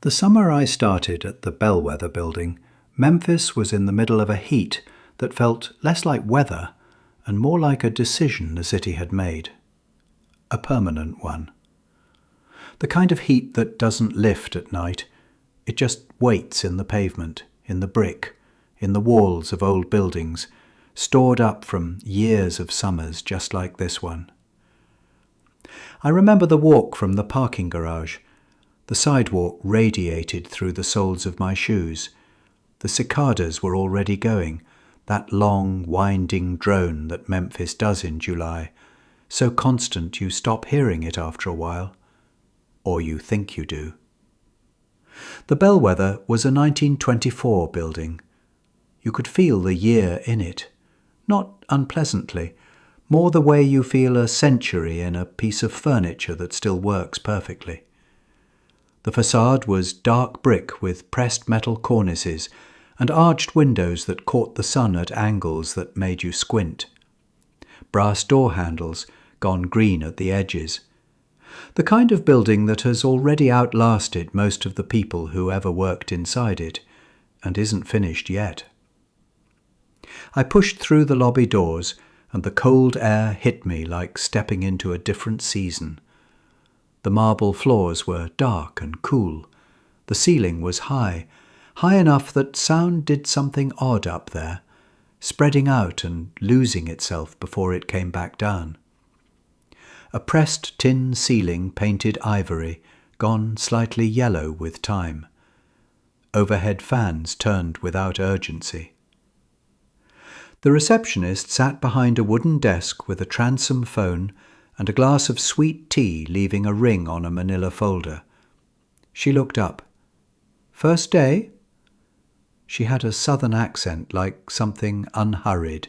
The summer I started at the Bellwether building, Memphis was in the middle of a heat that felt less like weather and more like a decision the city had made. A permanent one. The kind of heat that doesn't lift at night. It just waits in the pavement, in the brick, in the walls of old buildings, stored up from years of summers just like this one. I remember the walk from the parking garage. The sidewalk radiated through the soles of my shoes. The cicadas were already going, that long, winding drone that Memphis does in July, so constant you stop hearing it after a while. Or you think you do. The Bellwether was a 1924 building. You could feel the year in it, not unpleasantly, more the way you feel a century in a piece of furniture that still works perfectly. The facade was dark brick with pressed metal cornices and arched windows that caught the sun at angles that made you squint. Brass door handles, gone green at the edges. The kind of building that has already outlasted most of the people who ever worked inside it, and isn't finished yet. I pushed through the lobby doors, and the cold air hit me like stepping into a different season. The marble floors were dark and cool. The ceiling was high enough that sound did something odd up there, spreading out and losing itself before it came back down. A pressed tin ceiling painted ivory, gone slightly yellow with time. Overhead fans turned without urgency. The receptionist sat behind a wooden desk with a transom phone and a glass of sweet tea leaving a ring on a manila folder. She looked up. "First day?" She had a southern accent like something unhurried,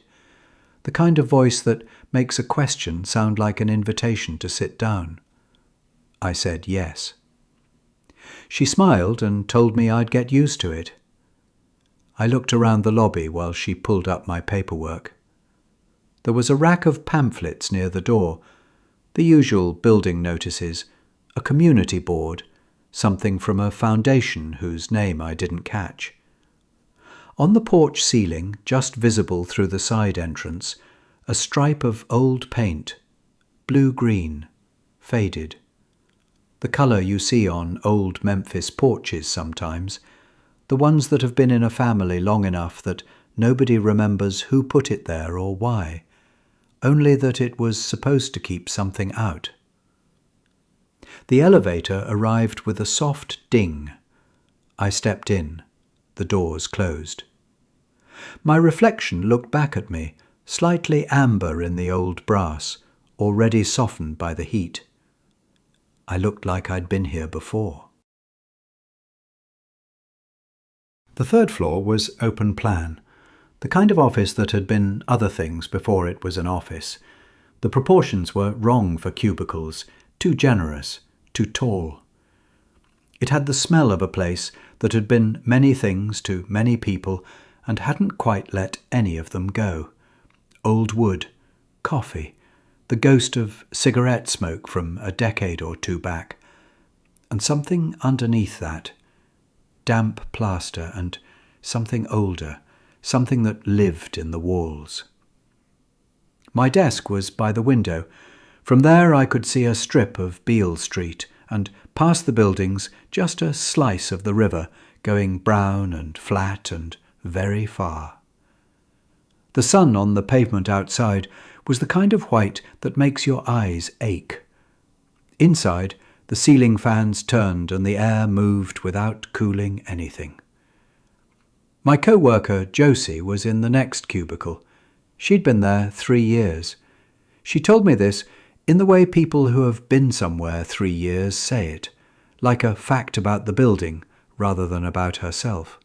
the kind of voice that makes a question sound like an invitation to sit down. I said yes. She smiled and told me I'd get used to it. I looked around the lobby while she pulled up my paperwork. There was a rack of pamphlets near the door, the usual building notices, a community board, something from a foundation whose name I didn't catch. On the porch ceiling, just visible through the side entrance, a stripe of old paint, blue-green, faded. The colour you see on old Memphis porches sometimes, the ones that have been in a family long enough that nobody remembers who put it there or why, only that it was supposed to keep something out. The elevator arrived with a soft ding. I stepped in. The doors closed. My reflection looked back at me, slightly amber in the old brass, already softened by the heat. I looked like I'd been here before. The third floor was open plan, the kind of office that had been other things before it was an office. The proportions were wrong for cubicles, too generous, too tall. It had the smell of a place that had been many things to many people and hadn't quite let any of them go. Old wood, coffee, the ghost of cigarette smoke from a decade or two back, and something underneath that, damp plaster and something older, something that lived in the walls. My desk was by the window. From there I could see a strip of Beale Street, and past the buildings just a slice of the river going brown and flat and very far. The sun on the pavement outside was the kind of white that makes your eyes ache. Inside, the ceiling fans turned and the air moved without cooling anything. My co-worker, Josie, was in the next cubicle. She'd been there 3 years. She told me this in the way people who have been somewhere 3 years say it, like a fact about the building rather than about herself.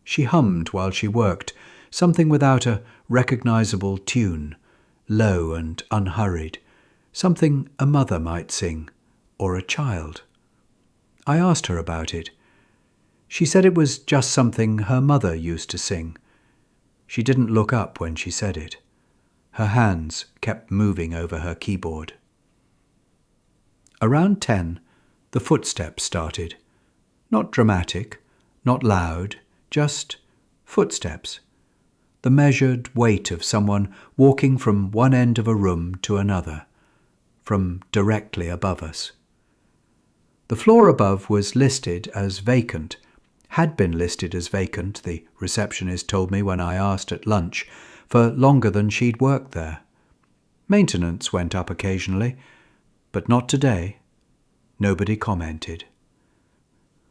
She hummed while she worked, something without a recognizable tune, low and unhurried, something a mother might sing, or a child. I asked her about it. She said it was just something her mother used to sing. She didn't look up when she said it. Her hands kept moving over her keyboard. Around 10, the footsteps started, Not dramatic, not loud, just footsteps. The measured weight of someone walking from one end of a room to another, from directly above us. The floor above was listed as vacant, had been listed as vacant, the receptionist told me when I asked at lunch, for longer than she'd worked there. Maintenance went up occasionally, but not today. Nobody commented.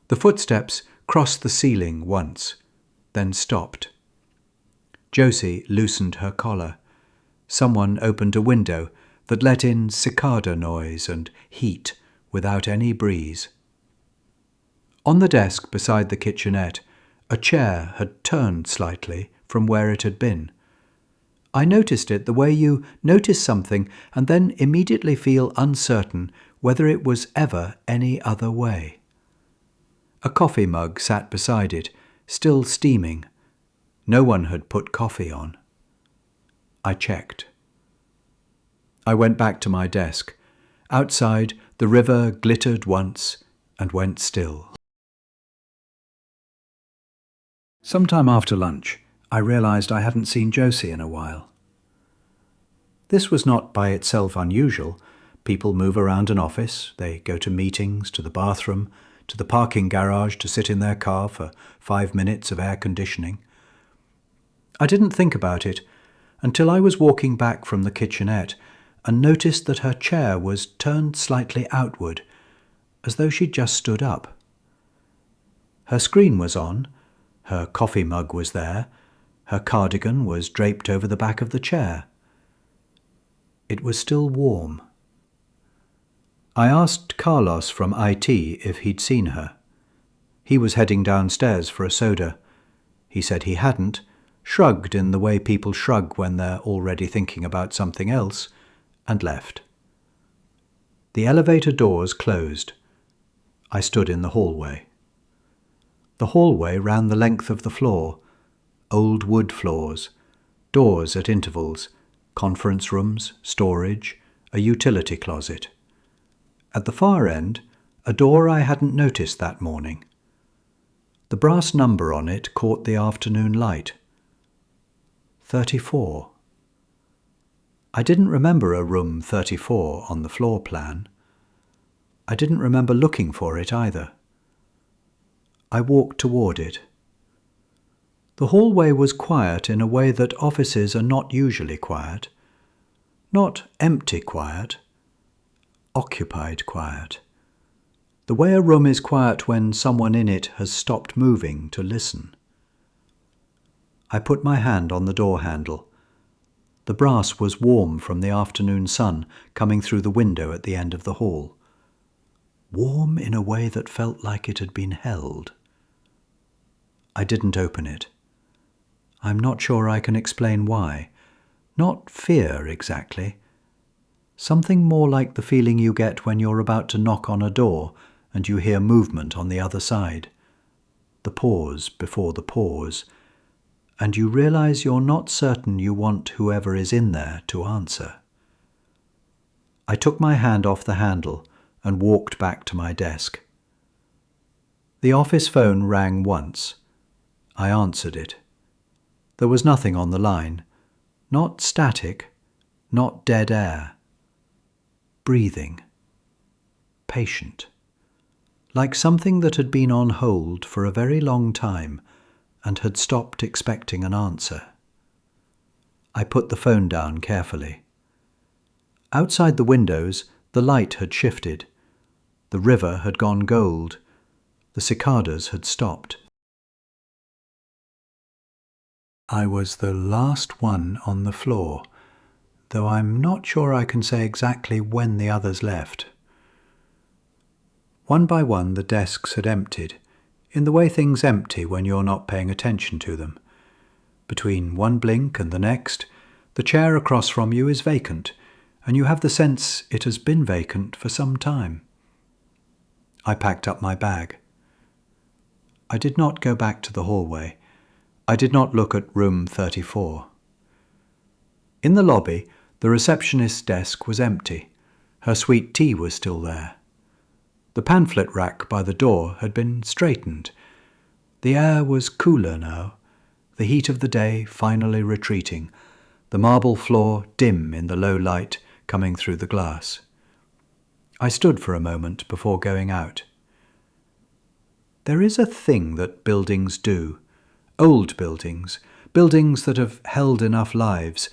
The footsteps crossed the ceiling once, then stopped. Josie loosened her collar. Someone opened a window that let in cicada noise and heat without any breeze. On the desk beside the kitchenette, a chair had turned slightly from where it had been. I noticed it the way you notice something and then immediately feel uncertain whether it was ever any other way. A coffee mug sat beside it, still steaming. No one had put coffee on. I checked. I went back to my desk. Outside, the river glittered once and went still. Sometime after lunch, I realized I hadn't seen Josie in a while. This was not by itself unusual. People move around an office, they go to meetings, to the bathroom, to the parking garage to sit in their car for 5 minutes of air conditioning. I didn't think about it until I was walking back from the kitchenette and noticed that her chair was turned slightly outward, as though she'd just stood up. Her screen was on, her coffee mug was there, her cardigan was draped over the back of the chair. It was still warm. I asked Carlos from IT if he'd seen her. He was heading downstairs for a soda. He said he hadn't, shrugged in the way people shrug when they're already thinking about something else, and left. The elevator doors closed. I stood in the hallway. The hallway ran the length of the floor, old wood floors, doors at intervals, conference rooms, storage, a utility closet. At the far end, a door I hadn't noticed that morning. The brass number on it caught the afternoon light. 34. I didn't remember a room 34 on the floor plan. I didn't remember looking for it either. I walked toward it. The hallway was quiet in a way that offices are not usually quiet. Not empty quiet, occupied quiet. The way a room is quiet when someone in it has stopped moving to listen. I put my hand on the door handle. The brass was warm from the afternoon sun coming through the window at the end of the hall. Warm in a way that felt like it had been held. I didn't open it. I'm not sure I can explain why. Not fear exactly. Something more like the feeling you get when you're about to knock on a door and you hear movement on the other side. The pause before the pause. And you realize you're not certain you want whoever is in there to answer. I took my hand off the handle and walked back to my desk. The office phone rang once. I answered it. There was nothing on the line. Not static, not dead air. Breathing. Patient. Like something that had been on hold for a very long time and had stopped expecting an answer. I put the phone down carefully. Outside the windows, the light had shifted. The river had gone gold. The cicadas had stopped. I was the last one on the floor, though I'm not sure I can say exactly when the others left. One by one the desks had emptied, in the way things empty when you're not paying attention to them. Between one blink and the next, the chair across from you is vacant, and you have the sense it has been vacant for some time. I packed up my bag. I did not go back to the hallway. I did not look at room 34. In the lobby, the receptionist's desk was empty. Her sweet tea was still there. The pamphlet rack by the door had been straightened. The air was cooler now, the heat of the day finally retreating, the marble floor dim in the low light coming through the glass. I stood for a moment before going out. There is a thing that buildings do, old buildings, buildings that have held enough lives,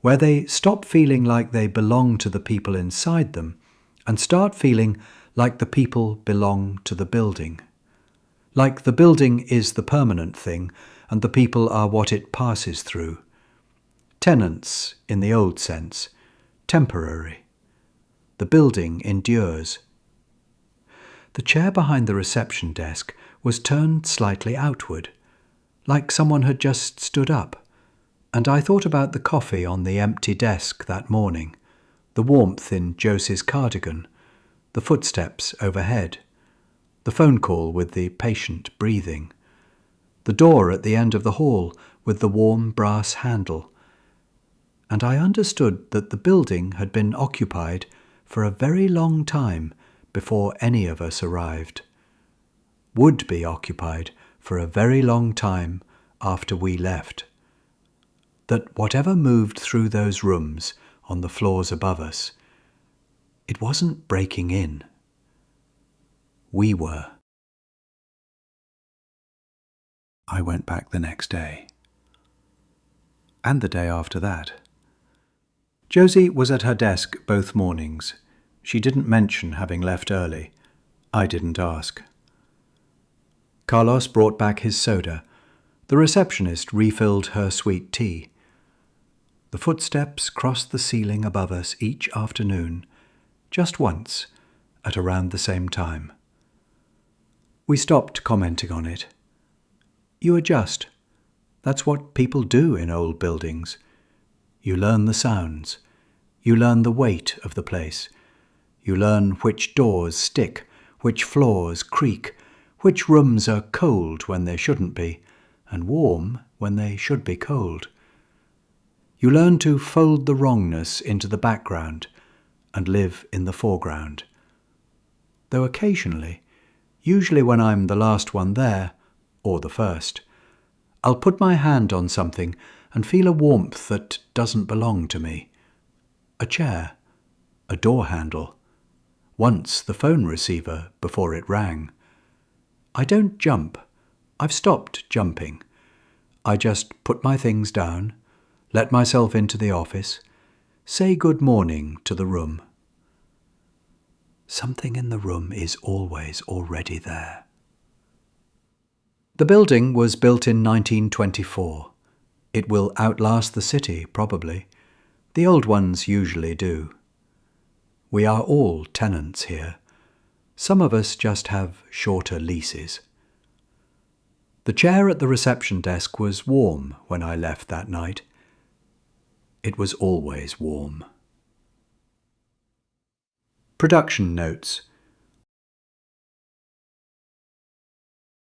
where they stop feeling like they belong to the people inside them and start feeling like the people belong to the building. Like the building is the permanent thing and the people are what it passes through. Tenants in the old sense, temporary. The building endures. The chair behind the reception desk was turned slightly outward, like someone had just stood up, and I thought about the coffee on the empty desk that morning, the warmth in Josie's cardigan, the footsteps overhead, the phone call with the patient breathing, the door at the end of the hall with the warm brass handle, and I understood that the building had been occupied for a very long time before any of us arrived, would be occupied for a very long time after we left. That whatever moved through those rooms on the floors above us, it wasn't breaking in. We were. I went back the next day. And the day after that. Josie was at her desk both mornings. She didn't mention having left early. I didn't ask. Carlos brought back his soda. The receptionist refilled her sweet tea. The footsteps crossed the ceiling above us each afternoon, just once, at around the same time. We stopped commenting on it. You adjust. That's what people do in old buildings. You learn the sounds. You learn the weight of the place. You learn which doors stick, which floors creak, which rooms are cold when they shouldn't be, and warm when they should be cold. You learn to fold the wrongness into the background and live in the foreground. Though occasionally, usually when I'm the last one there, or the first, I'll put my hand on something and feel a warmth that doesn't belong to me. A chair, a door handle, once the phone receiver before it rang. I don't jump. I've stopped jumping. I just put my things down, let myself into the office, say good morning to the room. Something in the room is always already there. The building was built in 1924. It will outlast the city, probably. The old ones usually do. We are all tenants here. Some of us just have shorter leases. The chair at the reception desk was warm when I left that night. It was always warm. Production notes.